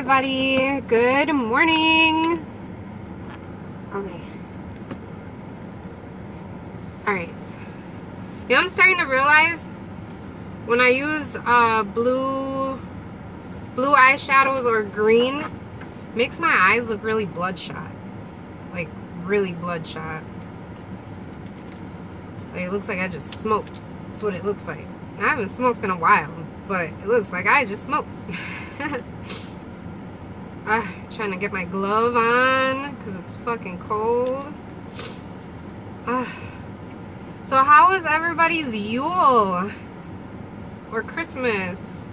everybody. Good morning. Okay. Alright. You know, I'm starting to realize when I use blue eyeshadows or green, makes my eyes look really bloodshot. Like, really bloodshot. Like, it looks like I just smoked. That's what it looks like. I haven't smoked in a while, but it looks like I just smoked. Trying to get my glove on because it's fucking cold. So how was everybody's Yule or Christmas?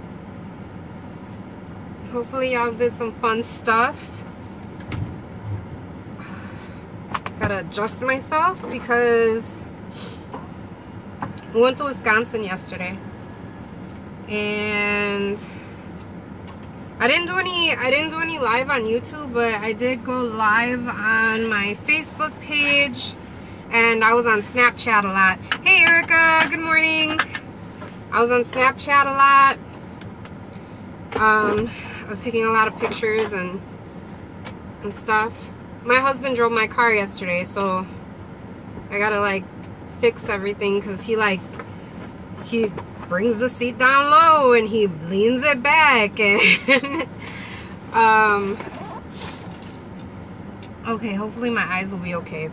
Hopefully y'all did some fun stuff. Gotta adjust myself because we went to Wisconsin yesterday and I didn't do any live on YouTube, but I did go live on my Facebook page, and I was on Snapchat a lot. Hey Erica, good morning. I was on Snapchat a lot. I was taking a lot of pictures and stuff. My husband drove my car yesterday, so I gotta like fix everything because he brings the seat down low and he leans it back and okay, hopefully my eyes will be okay.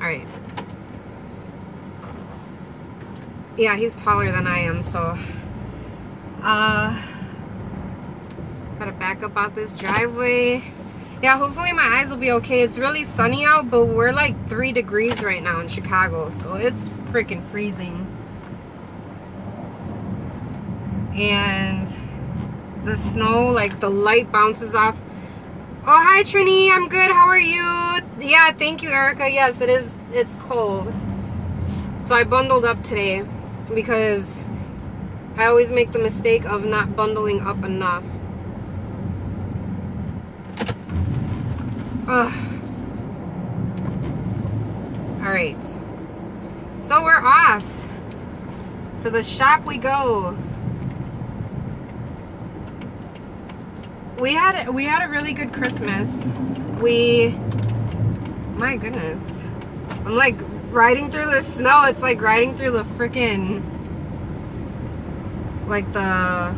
All right. Yeah, he's taller than I am, so gotta back up out this driveway. Yeah, hopefully my eyes will be okay. It's really sunny out, but we're like 3 degrees right now in Chicago, so it's freaking freezing. And the snow, like the light bounces off. Oh, hi Trini, I'm good, how are you? Yeah, thank you Erica. Yes, it's cold. So I bundled up today because I always make the mistake of not bundling up enough. Alright, so we're off. To the shop we go. We had a really good Christmas. My goodness, I'm like riding through the snow. It's like riding through the freaking, like the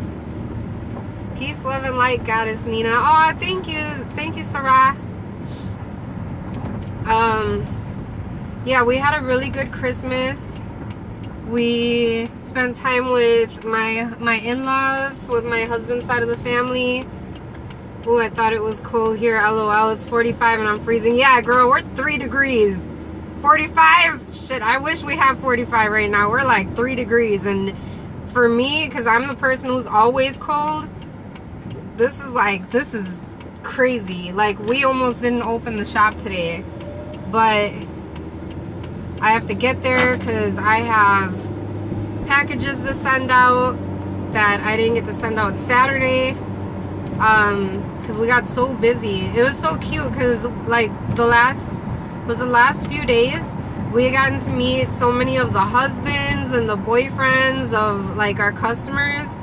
peace, love, and light goddess Nina. Oh, thank you, Sarah. Yeah, we had a really good Christmas. We spent time with my in-laws, with my husband's side of the family. Oh, I thought it was cold here. LOL, it's 45 and I'm freezing. Yeah, girl, we're 3 degrees. 45? Shit, I wish we had 45 right now. We're like 3 degrees. And for me, because I'm the person who's always cold, this is crazy. Like, we almost didn't open the shop today. But I have to get there because I have packages to send out that I didn't get to send out Saturday. Because we got so busy. It was so cute because like the last few days we had gotten to meet so many of the husbands and the boyfriends of like our customers.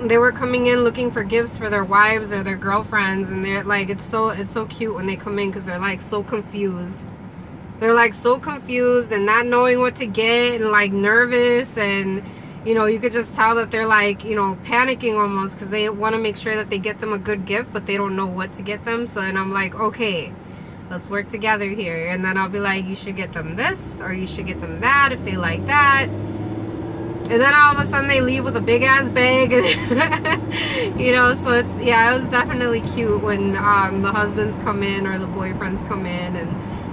They were coming in looking for gifts for their wives or their girlfriends, and they're like, it's so cute when they come in because they're like so confused. They're like so confused and not knowing what to get and like nervous, and you know, you could just tell that they're like, you know, panicking almost because they want to make sure that they get them a good gift, but they don't know what to get them. So then I'm like, okay, let's work together here. And then I'll be like, you should get them this or you should get them that if they like that. And then all of a sudden they leave with a big ass bag. You know, so it's, yeah, it was definitely cute when the husbands come in or the boyfriends come in and,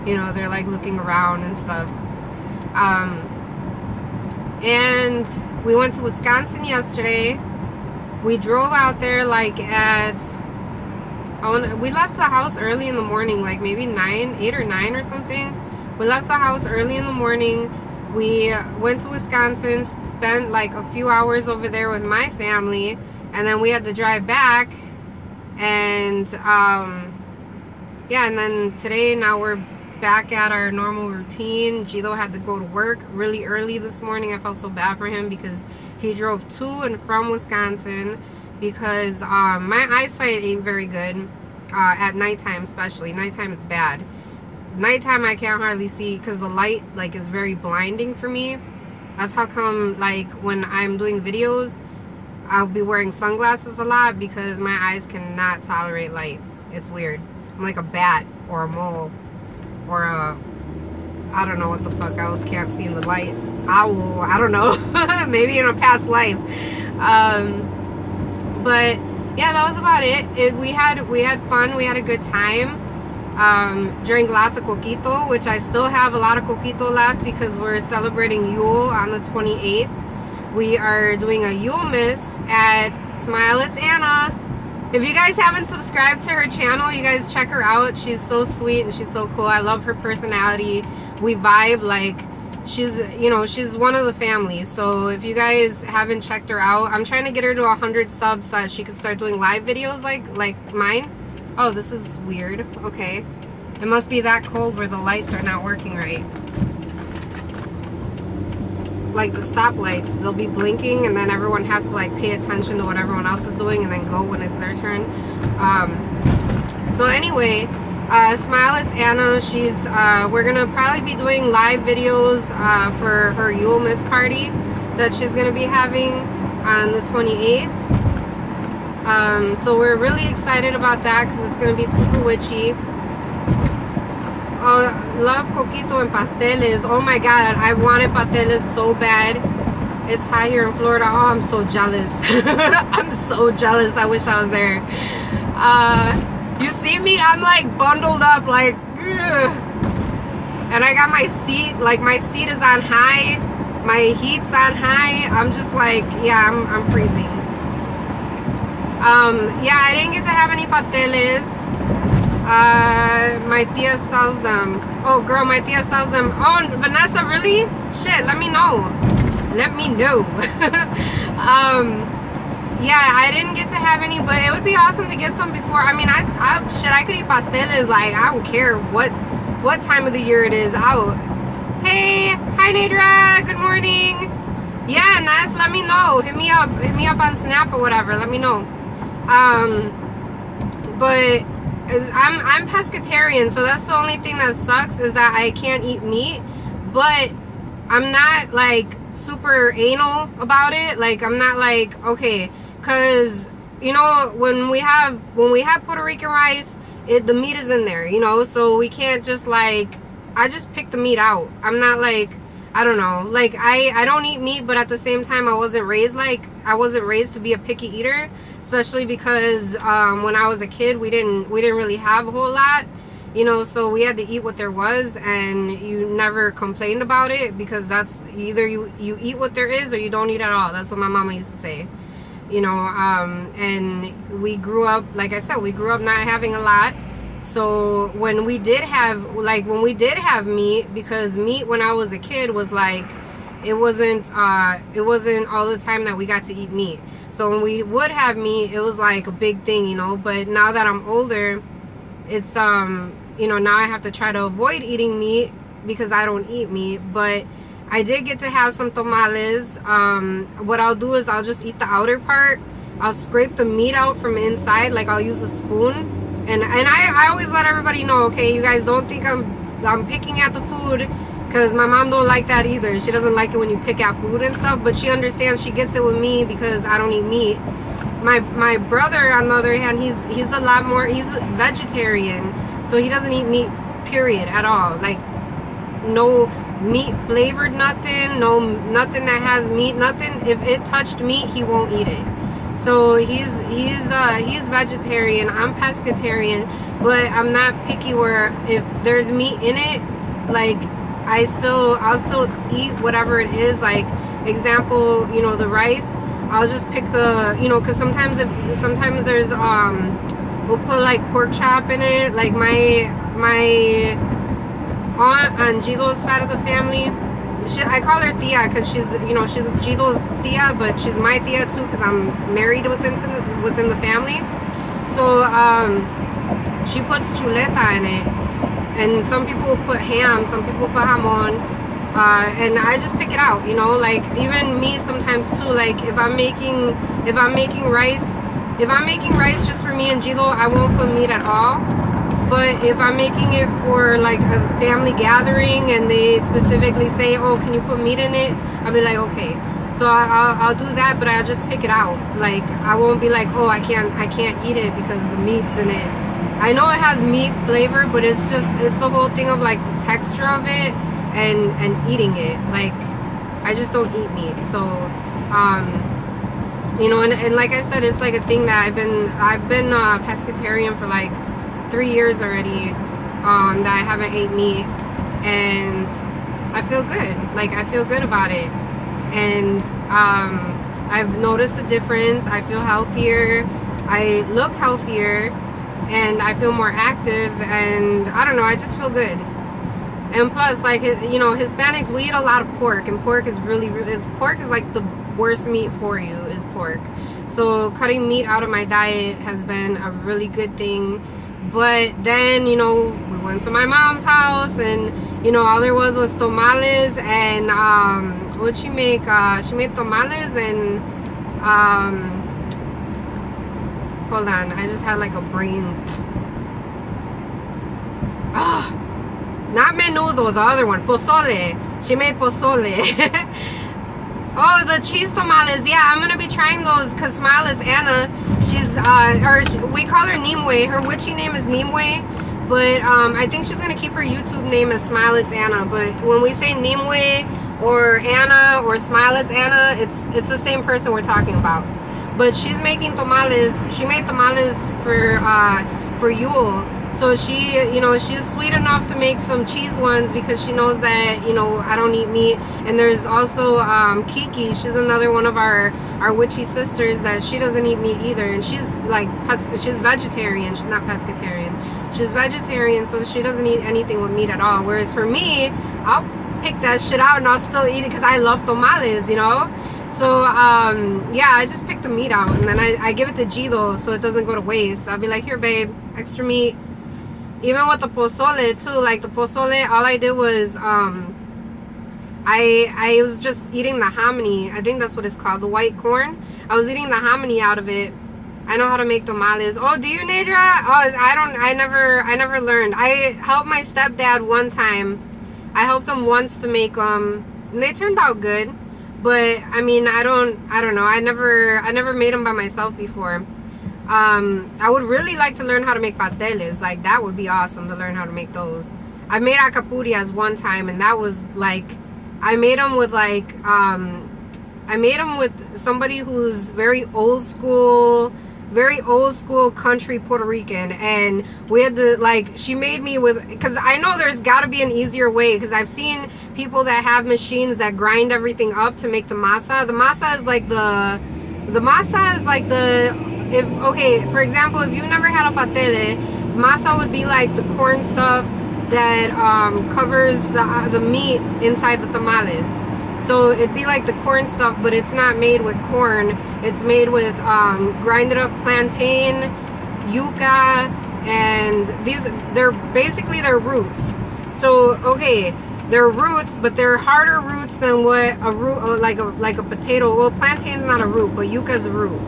you know, they're like looking around and stuff. And we went to Wisconsin yesterday. We drove out there like we left the house early in the morning, like maybe 8 or 9 or something. We left the house early in the morning. We went to Wisconsin, spent like a few hours over there with my family, and then we had to drive back. And yeah, and then today, now we're back at our normal routine. Gilo had to go to work really early this morning. I felt so bad for him because he drove to and from Wisconsin because my eyesight ain't very good at nighttime, especially. Nighttime it's bad. Nighttime I can't hardly see because the light like is very blinding for me. That's how come like when I'm doing videos I'll be wearing sunglasses a lot because my eyes cannot tolerate light. It's weird. I'm like a bat or a mole or a, I don't know what the fuck else can't see in the light. Owl, I don't know. Maybe in a past life. But yeah, that was about it. We had fun. We had a good time. Drank lots of coquito, which I still have a lot of coquito left because we're celebrating Yule on the 28th. We are doing a Yule Miss at Smile It's Anna. If you guys haven't subscribed to her channel, you guys check her out. She's so sweet and she's so cool. I love her personality. We vibe like she's, you know, she's one of the family. So if you guys haven't checked her out, I'm trying to get her to 100 subs so that she can start doing live videos like mine. Oh, this is weird. Okay. It must be that cold where the lights are not working right. Like the stoplights, they'll be blinking and then everyone has to like pay attention to what everyone else is doing and then go when it's their turn. So anyway, Smile It's Anna, she's, we're gonna probably be doing live videos for her Yule Miss party that she's gonna be having on the 28th. So we're really excited about that because it's gonna be super witchy. Oh, love coquito and pasteles. Oh my god, I wanted pasteles so bad. It's hot here in Florida. Oh, I'm so jealous. I'm so jealous. I wish I was there. You see me? I'm like bundled up, like, ugh. And I got my seat. Like my seat is on high. My heat's on high. I'm just like, yeah, I'm freezing. Yeah, I didn't get to have any pasteles. My tia sells them. Oh, girl, my tia sells them. Oh, Vanessa, really? Shit, let me know. Let me know. Yeah, I didn't get to have any, but it would be awesome to get some before. I mean, I could eat pasteles. Like, I don't care what time of the year it is out. Hey, hi, Nadra. Good morning. Yeah, Ness, let me know. Hit me up on Snap or whatever. Let me know. But I'm pescatarian, so that's the only thing that sucks is that I can't eat meat. But I'm not like super anal about it. Like I'm not like, okay, cause you know when we have Puerto Rican rice, the meat is in there, you know, so we can't just like, I just pick the meat out. I'm not like, I don't know, like I don't eat meat, but at the same time I wasn't raised to be a picky eater, especially because when I was a kid we didn't really have a whole lot, you know, so we had to eat what there was, and you never complained about it because that's either you eat what there is or you don't eat at all. That's what my mama used to say, you know. And we grew up, like I said, we grew up not having a lot. So when we did have meat, because meat when I was a kid was like, it wasn't all the time that we got to eat meat. So when we would have meat, it was like a big thing, you know. But now that I'm older, it's you know, now I have to try to avoid eating meat because I don't eat meat. But I did get to have some tamales. What I'll do is I'll just eat the outer part. I'll scrape the meat out from inside, like I'll use a spoon. And I always let everybody know, okay, you guys don't think I'm picking at the food, because my mom don't like that either. She doesn't like it when you pick at food and stuff, but she understands. She gets it with me because I don't eat meat. My brother, on the other hand, he's a lot more, he's a vegetarian, so he doesn't eat meat, period, at all. Like no meat flavored nothing, nothing that has meat, nothing. If it touched meat, he won't eat it. So he's vegetarian. I'm pescatarian, but I'm not picky where if there's meat in it, like I'll still eat whatever it is. Like example, you know, the rice, I'll just pick the, you know, because sometimes there's we'll put like pork chop in it. Like my aunt on Gilo's side of the family, I call her tia because she's, you know, she's Gilo's tia, but she's my tia too because I'm married within the family. So she puts chuleta in it, and some people will put ham, some people put jamon, and I just pick it out, you know. Like even me sometimes too, like if I'm making rice, if I'm making rice just for me and Gilo, I won't put meat at all. But if I'm making it for like a family gathering and they specifically say, oh, can you put meat in it? I'll be like, okay. So I'll do that, but I'll just pick it out. Like, I won't be like, oh, I can't eat it because the meat's in it. I know it has meat flavor, but it's the whole thing of like the texture of it and eating it. Like, I just don't eat meat. So, you know, and like I said, it's like a thing that I've been pescatarian for like 3 years already, that I haven't ate meat, and I feel good. Like, I feel good about it, and I've noticed a difference. I feel healthier, I look healthier, and I feel more active, and I don't know, I just feel good. And plus, like, you know, Hispanics, we eat a lot of pork, and pork is pork is like the worst meat for you, is pork. So cutting meat out of my diet has been a really good thing. But then, you know, we went to my mom's house, and, you know, all there was tamales, and what'd she make? She made tamales and hold on, I just had like a brain. Not menudo, the other one, pozole. She made pozole. Oh, the cheese tamales. Yeah, I'm gonna be trying those because Smile is Anna. She's we call her Nimue. Her witchy name is Nimue, but I think she's gonna keep her YouTube name as Smile It's Anna. But when we say Nimue or Anna or Smile It's Anna, it's the same person we're talking about. But she's making tamales. She made tamales for Yule. So she, you know, she's sweet enough to make some cheese ones because she knows that, you know, I don't eat meat. And there's also Kiki. She's another one of our witchy sisters that she doesn't eat meat either. And she's like, she's vegetarian. She's not pescatarian. She's vegetarian, so she doesn't eat anything with meat at all. Whereas for me, I'll pick that shit out and I'll still eat it because I love tamales, you know? So, yeah, I just pick the meat out and then I give it to Gilo so it doesn't go to waste. I'll be like, here, babe, extra meat. Even with the pozole too, like the pozole, all I did was I was just eating the hominy. I think that's what it's called, the white corn. I was eating the hominy out of it. I know how to make tamales. Oh, do you, Nadra? Oh, I never learned. I helped my stepdad one time. I helped him once to make them, and they turned out good. But I mean, I don't know. I never made them by myself before. I would really like to learn how to make pasteles. Like, that would be awesome to learn how to make those. I made acapurias one time, and that was like, I made them with like, I made them with somebody who's very old school country Puerto Rican, and we had to, like, she made me with, because I know there's got to be an easier way, because I've seen people that have machines that grind everything up to make the masa. The masa is like okay, for example, if you've never had a patele, masa would be like the corn stuff that covers the meat inside the tamales. So it'd be like the corn stuff, but it's not made with corn. It's made with grinded up plantain, yuca, and they're basically their roots. So, okay, they're roots, but they're harder roots than what a root, like a potato. Well, plantain's not a root, but yuca's a root.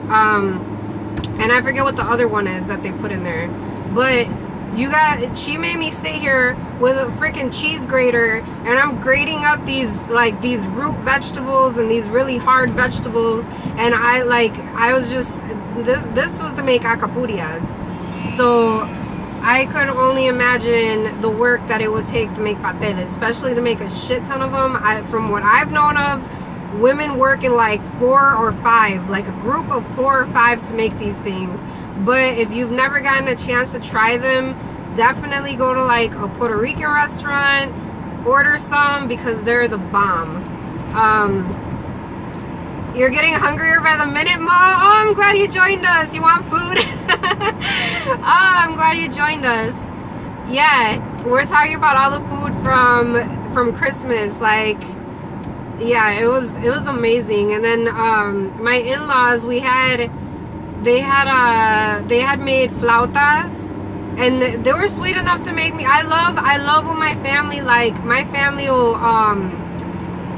And I forget what the other one is that they put in there. But she made me sit here with a freaking cheese grater, and I'm grating up these root vegetables and these really hard vegetables, and I was just, this was to make acapurias. So I could only imagine the work that it would take to make pasteles, especially to make a shit ton of them. From what I've known of, women work in like 4 or 5, like a group of 4 or 5 to make these things. But if you've never gotten a chance to try them, definitely go to like a Puerto Rican restaurant, order some, because they're the bomb. You're getting hungrier by the minute, Ma? Oh, I'm glad you joined us. You want food? Oh, I'm glad you joined us. Yeah, we're talking about all the food from Christmas. Like, yeah, it was amazing. And then my in-laws, they had made flautas, and they were sweet enough to make me. I love when my family, like, my family will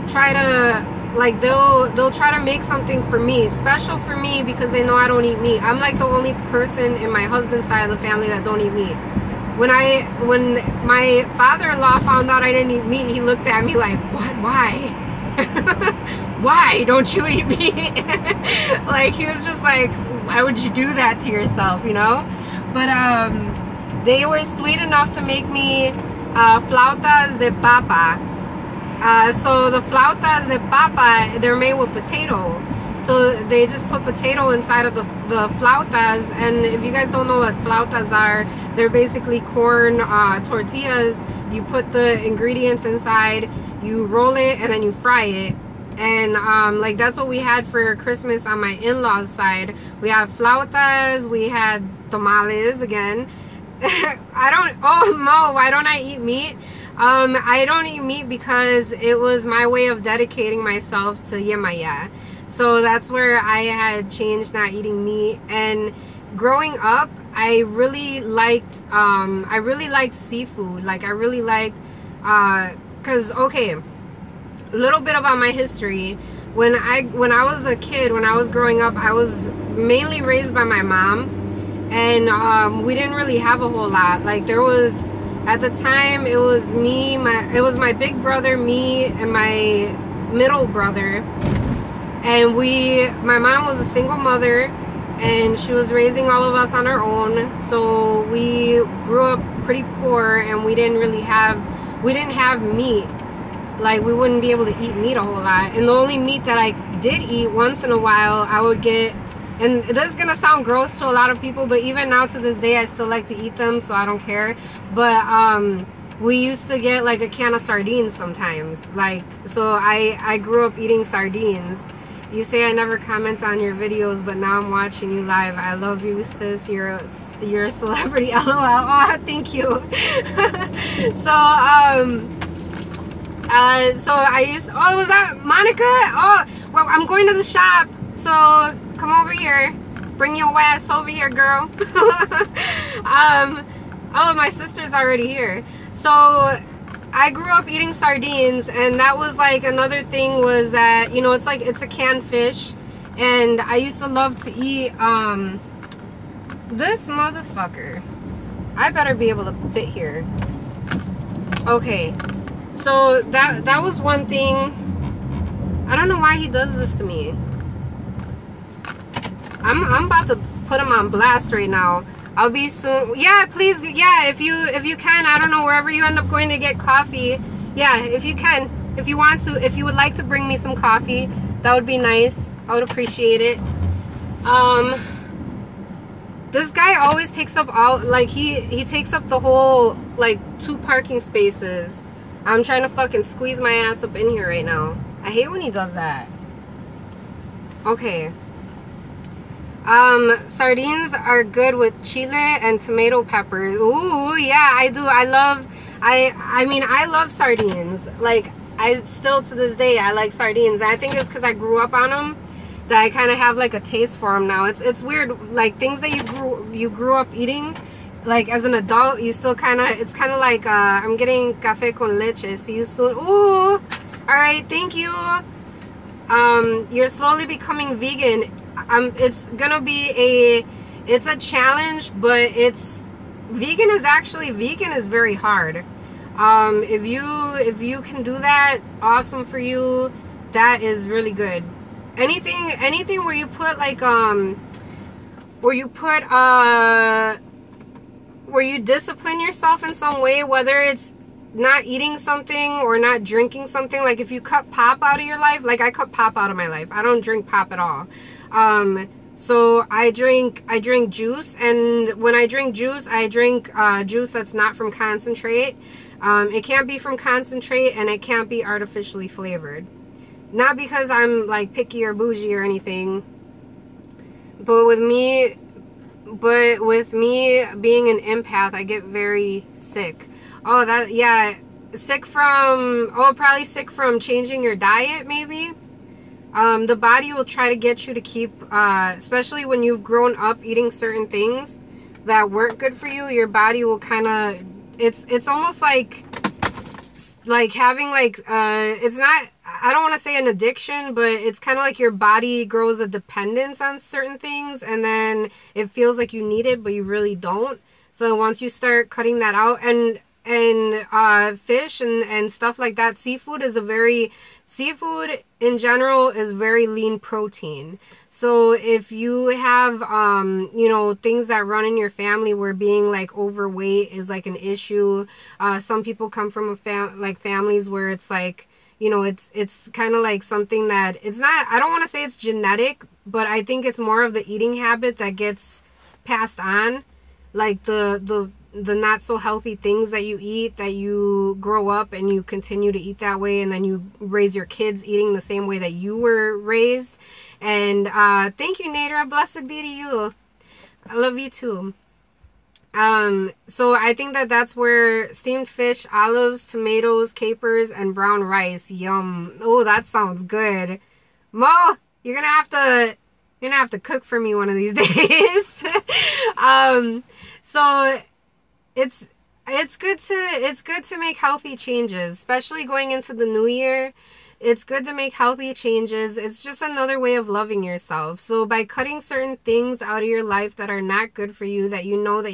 try to, like they'll try to make something for me, special for me, because they know I don't eat meat. I'm like the only person in my husband's side of the family that don't eat meat. When my father-in-law found out I didn't eat meat, he looked at me like, what? Why? Why don't you eat meat? Like, he was just like, why would you do that to yourself, you know? But they were sweet enough to make me flautas de papa. So the flautas de papa, they're made with potato. So they just put potato inside of the flautas. And if you guys don't know what flautas are, they're basically corn tortillas. You put the ingredients inside, you roll it, and then you fry it. And like, that's what we had for Christmas on my in-laws side. We had flautas, we had tamales again. Why don't I eat meat? I don't eat meat because it was my way of dedicating myself to Yemaya. So that's where I had changed not eating meat. And growing up, I really liked seafood. Like, I really liked, cause okay, a little bit about my history. When I was a kid, when I was growing up, I was mainly raised by my mom, and we didn't really have a whole lot. Like, there was, at the time, it was me, it was my big brother, me, and my middle brother. And my mom was a single mother, and she was raising all of us on her own. So we grew up pretty poor, and we didn't have meat. Like, we wouldn't be able to eat meat a whole lot. And the only meat that I did eat once in a while, I would get, and this is gonna sound gross to a lot of people, but even now to this day, I still like to eat them, so I don't care. But we used to get like a can of sardines sometimes. Like, so I grew up eating sardines. You say I never comment on your videos, but now I'm watching you live. I love you, sis. You're a celebrity. LOL. Oh, thank you. So I used, oh, was that Monica? Oh, well, I'm going to the shop, so come over here. Bring your ass over here, girl. Oh, my sister's already here. So I grew up eating sardines, and that was like another thing, was that, you know, it's like, it's a canned fish, and I used to love to eat this motherfucker. I better be able to fit here. Okay, so that was one thing. I don't know why he does this to me. I'm about to put him on blast right now. I'll be soon. Yeah, please. Yeah, if you can, I don't know, wherever you end up going to get coffee. Yeah, if you can, if you want to, if you would like to bring me some coffee, that would be nice. I would appreciate it. This guy always takes up all, like, he takes up the whole, like, 2 parking spaces. I'm trying to fucking squeeze my ass up in here right now. I hate when he does that. Okay. Sardines are good with chile and tomato peppers. Ooh, yeah, I do. I mean, I love sardines. Like, I still, to this day, I like sardines. I think it's because I grew up on them, that I kind of have like a taste for them now. It's weird, like, things that you grew up eating, like, as an adult, you still kind of, it's kind of like, I'm getting café con leche. See you soon. Ooh, all right, thank you. You're slowly becoming vegan. It's gonna be it's a challenge, but vegan is very hard. If you can do that, awesome for you. That is really good. Anything where you put like where you discipline yourself in some way, whether it's not eating something or not drinking something. Like, if you cut pop out of your life, like, I cut pop out of my life. I don't drink pop at all. So I drink juice, and when I drink juice, I drink juice that's not from concentrate. It can't be from concentrate, and it can't be artificially flavored. Not because I'm like picky or bougie or anything, but with me being an empath, I get very sick. Oh, that, yeah, probably sick from changing your diet, maybe. The body will try to get you to keep, especially when you've grown up eating certain things that weren't good for you, your body will kind of, it's almost like having like, it's not, I don't want to say an addiction, but it's kind of like your body grows a dependence on certain things, and then it feels like you need it, but you really don't. So once you start cutting that out, and fish and stuff like that, seafood in general is very lean protein. So if you have things that run in your family where being like overweight is like an issue, some people come from families where it's like, it's kind of like something that it's not, I don't want to say it's genetic, but I think it's more of the eating habit that gets passed on, like the not so healthy things that you eat, that you grow up and you continue to eat that way, and then you raise your kids eating the same way that you were raised. And thank you, Nadra, blessed be to you. I love you too. So I think that's where steamed fish, olives, tomatoes, capers, and brown rice. Yum. Oh, that sounds good. Mo, you're gonna have to cook for me one of these days. So it's good to make healthy changes, especially going into the new year. It's good to make healthy changes. It's just another way of loving yourself. So by cutting certain things out of your life that are not good for you, that you know that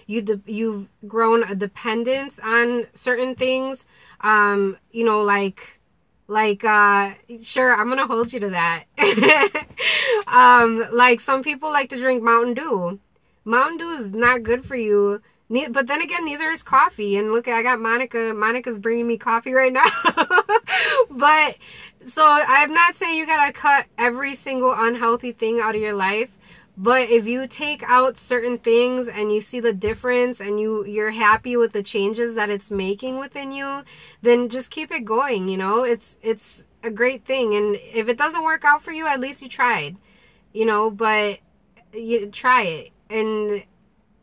you've grown a dependence on certain things, sure, I'm gonna hold you to that. Like some people like to drink Mountain Dew. Mountain Dew is not good for you. But then again, neither is coffee. And look, I got Monica. Monica's bringing me coffee right now. But so I'm not saying you gotta cut every single unhealthy thing out of your life. But if you take out certain things and you see the difference and you're happy with the changes that it's making within you, then just keep it going. It's a great thing. And if it doesn't work out for you, at least you tried. But you try it. And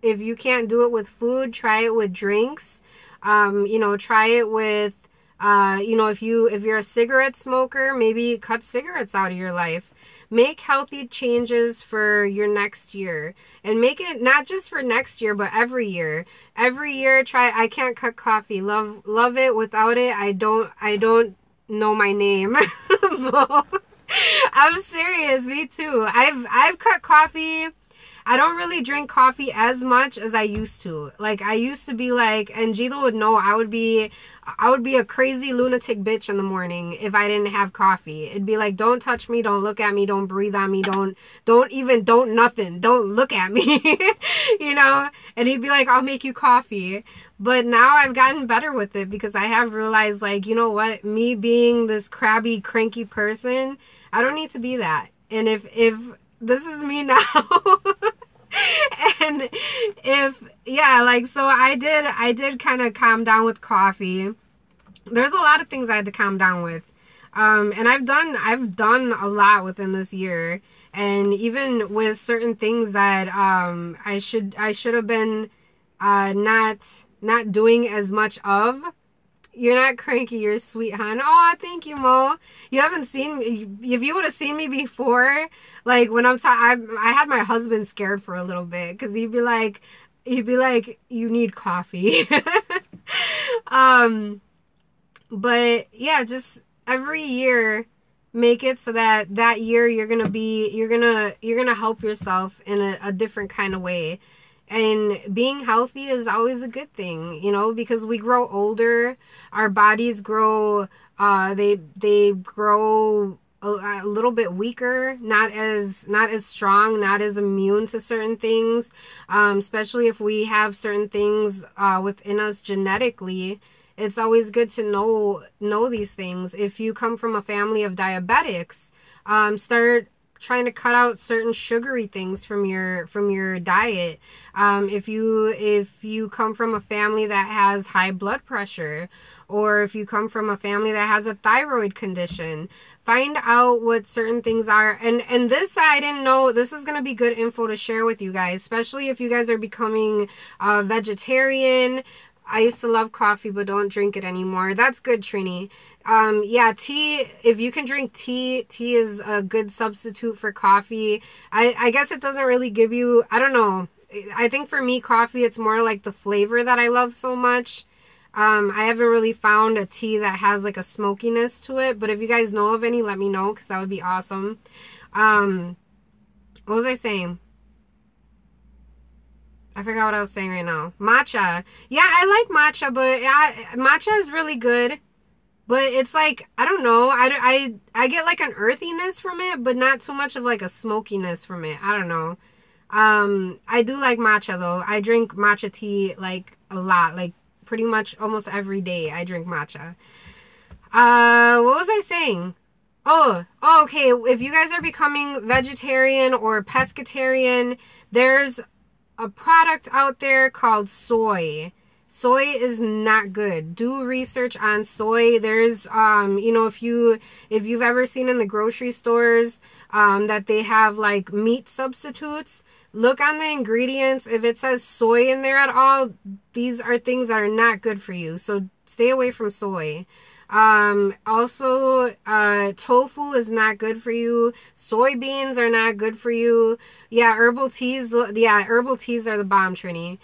if you can't do it with food, try it with drinks. Try it with, if you're a cigarette smoker, maybe cut cigarettes out of your life. Make healthy changes for your next year, and make it not just for next year, but every year. Every year, try. I can't cut coffee. Love it. Without it, I don't know my name. I'm serious. Me too. I've cut coffee. I don't really drink coffee as much as I used to. Like, I used to be like, and Gila would know, I would be a crazy lunatic bitch in the morning if I didn't have coffee. It'd be like, don't touch me, don't look at me, don't breathe on me, don't nothing, don't look at me, And he'd be like, I'll make you coffee. But now I've gotten better with it because I have realized, like, you know what? Me being this crabby, cranky person, I don't need to be that. And if this is me now. And so I did kind of calm down with coffee. There's a lot of things I had to calm down with. And I've done a lot within this year. And even with certain things that I should have been not doing as much of. You're not cranky, you're sweet, hon. Oh, thank you, Mo. You haven't seen me. If you would have seen me before, like when I had my husband scared for a little bit because he'd be like, you need coffee. But yeah, just every year, make it so that year you're gonna help yourself in a different kind of way. And being healthy is always a good thing, because we grow older, our bodies grow, they grow a little bit weaker, not as strong, not as immune to certain things, especially if we have certain things within us genetically. It's always good to know these things. If you come from a family of diabetics, start trying to cut out certain sugary things from your diet. If you come from a family that has high blood pressure, or if you come from a family that has a thyroid condition, find out what certain things are. And this I didn't know. This is going to be good info to share with you guys, especially if you guys are becoming vegetarian. I used to love coffee, but don't drink it anymore. That's good, Trini. Yeah, tea, if you can drink tea is a good substitute for coffee. I guess it doesn't really give you, I don't know. I think for me, coffee, it's more like the flavor that I love so much. I haven't really found a tea that has like a smokiness to it, but if you guys know of any, let me know, because that would be awesome. What was I saying? I forgot what I was saying right now. Matcha. Yeah, I like matcha, but matcha is really good. But it's like, I don't know. I get like an earthiness from it, but not too much of like a smokiness from it. I don't know. I do like matcha though. I drink matcha tea like a lot. Like pretty much almost every day I drink matcha. What was I saying? Oh, okay. If you guys are becoming vegetarian or pescatarian, there's a product out there called soy. Soy is not good. Do research on soy. There's you know, if you've ever seen in the grocery stores that they have like meat substitutes, look on the ingredients. If it says soy in there at all, these are things that are not good for you. So stay away from soy. Also, tofu is not good for you. Soybeans are not good for you. Yeah, herbal teas. Yeah, herbal teas are the bomb, Trini.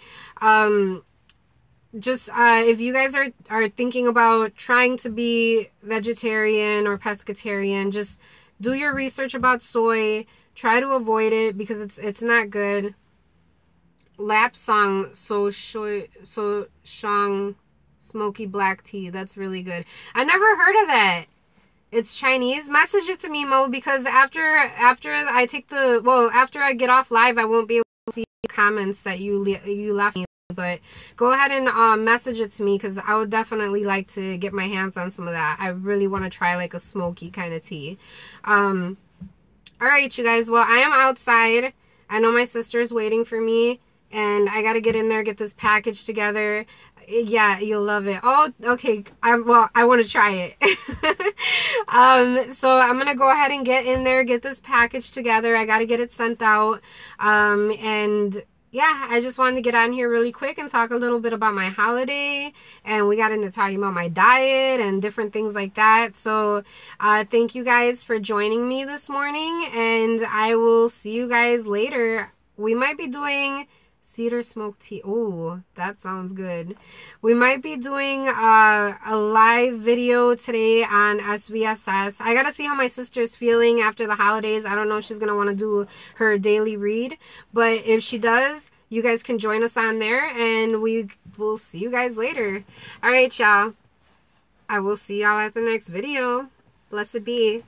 Just if you guys are thinking about trying to be vegetarian or pescatarian, just do your research about soy. Try to avoid it because it's not good. Lapsang so shang smoky black tea. That's really good. I never heard of that. It's Chinese. Message it to me, Mo, because after I take after I get off live, I won't be able to see comments that you left me. But go ahead and message it to me, because I would definitely like to get my hands on some of that. I really want to try like a smoky kind of tea. All right, you guys. Well, I am outside. I know my sister's waiting for me, and I got to get in there, get this package together. Yeah, you'll love it. Oh, okay. I want to try it. So I'm going to go ahead and get in there, get this package together. I got to get it sent out. And yeah, I just wanted to get on here really quick and talk a little bit about my holiday. And we got into talking about my diet and different things like that. So thank you guys for joining me this morning. And I will see you guys later. We might be doing cedar smoke tea. Oh, that sounds good. We might be doing a live video today on SVSS. I gotta see how my sister's feeling after the holidays. I don't know if she's gonna want to do her daily read, but if she does, you guys can join us on there, and we will see you guys later. All right, y'all. I will see y'all at the next video. Blessed be.